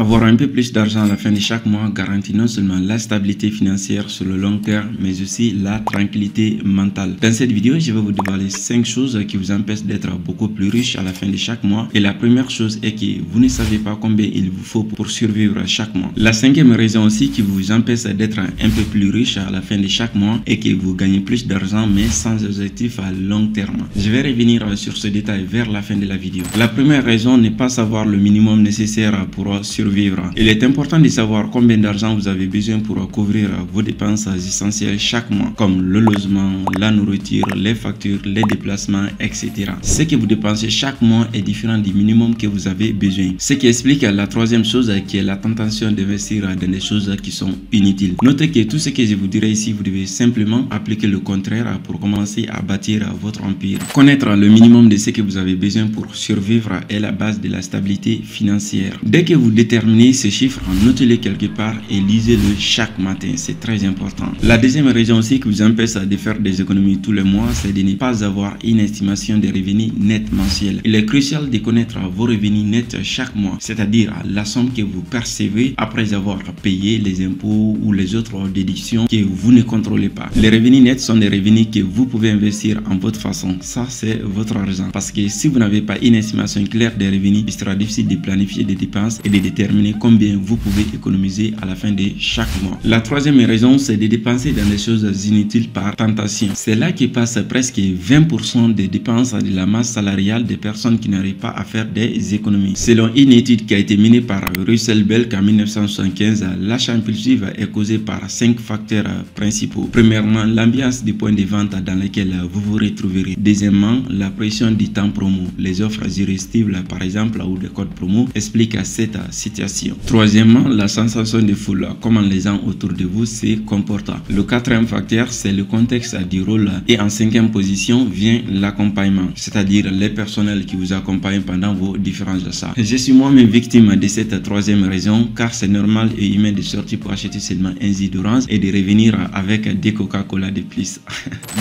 Avoir un peu plus d'argent à la fin de chaque mois garantit non seulement la stabilité financière sur le long terme, mais aussi la tranquillité mentale. Dans cette vidéo, je vais vous dévoiler 5 choses qui vous empêchent d'être beaucoup plus riche à la fin de chaque mois. Et la première chose est que vous ne savez pas combien il vous faut pour survivre chaque mois. La cinquième raison aussi qui vous empêche d'être un peu plus riche à la fin de chaque mois est que vous gagnez plus d'argent mais sans objectif à long terme. Je vais revenir sur ce détail vers la fin de la vidéo. La première raison n'est pas savoir le minimum nécessaire pour survivre. Il est important de savoir combien d'argent vous avez besoin pour couvrir vos dépenses essentielles chaque mois, comme le logement, la nourriture, les factures, les déplacements, etc. Ce que vous dépensez chaque mois est différent du minimum que vous avez besoin. Ce qui explique la troisième chose qui est la tentation d'investir dans des choses qui sont inutiles. Notez que tout ce que je vous dirai ici, vous devez simplement appliquer le contraire pour commencer à bâtir votre empire. Connaître le minimum de ce que vous avez besoin pour survivre est la base de la stabilité financière. Dès que vous déterminez ce chiffre, notez-le quelque part et lisez-le chaque matin, c'est très important. La deuxième raison aussi qui vous empêche de faire des économies tous les mois, c'est de ne pas avoir une estimation des revenus nets mensuels. Il est crucial de connaître vos revenus nets chaque mois, c'est-à-dire la somme que vous percevez après avoir payé les impôts ou les autres déductions que vous ne contrôlez pas. Les revenus nets sont des revenus que vous pouvez investir en votre façon. Ça, c'est votre argent. Parce que si vous n'avez pas une estimation claire des revenus, il sera difficile de planifier des dépenses et de déterminer combien vous pouvez économiser à la fin de chaque mois. La troisième raison, c'est de dépenser dans des choses inutiles par tentation. C'est là que passe presque 20% des dépenses de la masse salariale des personnes qui n'arrivent pas à faire des économies. Selon une étude qui a été menée par Russell Belk en 1975, l'achat impulsif est causé par 5 facteurs principaux. Premièrement, l'ambiance du point de vente dans lequel vous vous retrouverez. Deuxièmement, la pression du temps promo. Les offres irrésistibles, par exemple, ou des codes promo, expliquent cette situation. Troisièmement, la sensation de foule, comment les gens autour de vous se comportent. Le quatrième facteur, c'est le contexte du rôle. Et en cinquième position vient l'accompagnement, c'est-à-dire les personnels qui vous accompagnent pendant vos différents achats. Je suis moi-même victime de cette troisième raison, car c'est normal et humain de sortir pour acheter seulement un jus d'orange et de revenir avec des Coca-Cola de plus.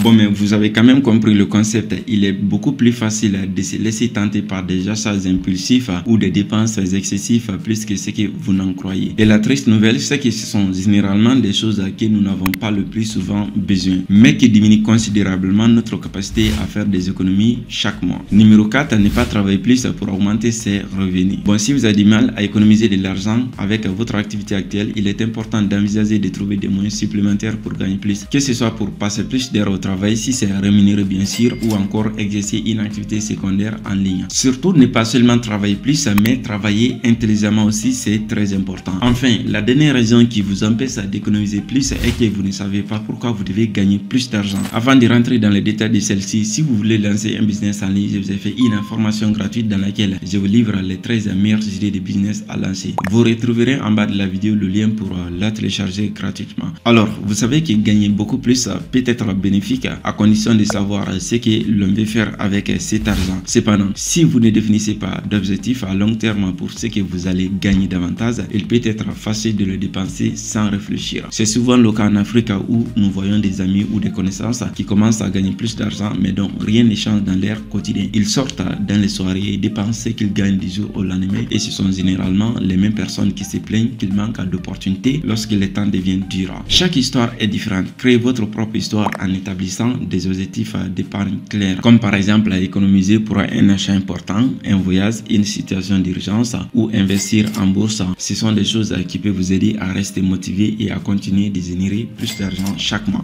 Bon, mais vous avez quand même compris le concept. Il est beaucoup plus facile de se laisser tenter par des achats impulsifs ou des dépenses excessives plus que ce que vous n'en croyez. Et la triste nouvelle, c'est que ce sont généralement des choses que nous n'avons pas le plus souvent besoin, mais qui diminuent considérablement notre capacité à faire des économies chaque mois. Numéro 4, ne pas travailler plus pour augmenter ses revenus. Bon, si vous avez du mal à économiser de l'argent avec votre activité actuelle, il est important d'envisager de trouver des moyens supplémentaires pour gagner plus, que ce soit pour passer plus d'heures au travail si c'est rémunéré bien sûr, ou encore exercer une activité secondaire en ligne. Surtout, ne pas seulement travailler plus, mais travailler intelligemment aussi, c'est très important. Enfin, la dernière raison qui vous empêche d'économiser plus est que vous ne savez pas pourquoi vous devez gagner plus d'argent. Avant de rentrer dans les détails de celle-ci, si vous voulez lancer un business en ligne, je vous ai fait une information gratuite dans laquelle je vous livre les 13 meilleures idées de business à lancer. Vous retrouverez en bas de la vidéo le lien pour la télécharger gratuitement. Alors, vous savez que gagner beaucoup plus peut être bénéfique à condition de savoir ce que l'on veut faire avec cet argent. Cependant, si vous ne définissez pas d'objectif à long terme pour ce que vous allez gagner davantage, il peut être facile de le dépenser sans réfléchir. C'est souvent le cas en Afrique où nous voyons des amis ou des connaissances qui commencent à gagner plus d'argent mais dont rien ne change dans leur quotidien. Ils sortent dans les soirées et dépensent ce qu'ils gagnent du jour au lendemain et ce sont généralement les mêmes personnes qui se plaignent qu'ils manquent d'opportunités lorsque le temps devient dur. Chaque histoire est différente. Créez votre propre histoire en établissant des objectifs d'épargne clairs, comme par exemple économiser pour un achat important, un voyage, une situation d'urgence ou investir en bourse. Ce sont des choses qui peuvent vous aider à rester motivé et à continuer de générer plus d'argent chaque mois.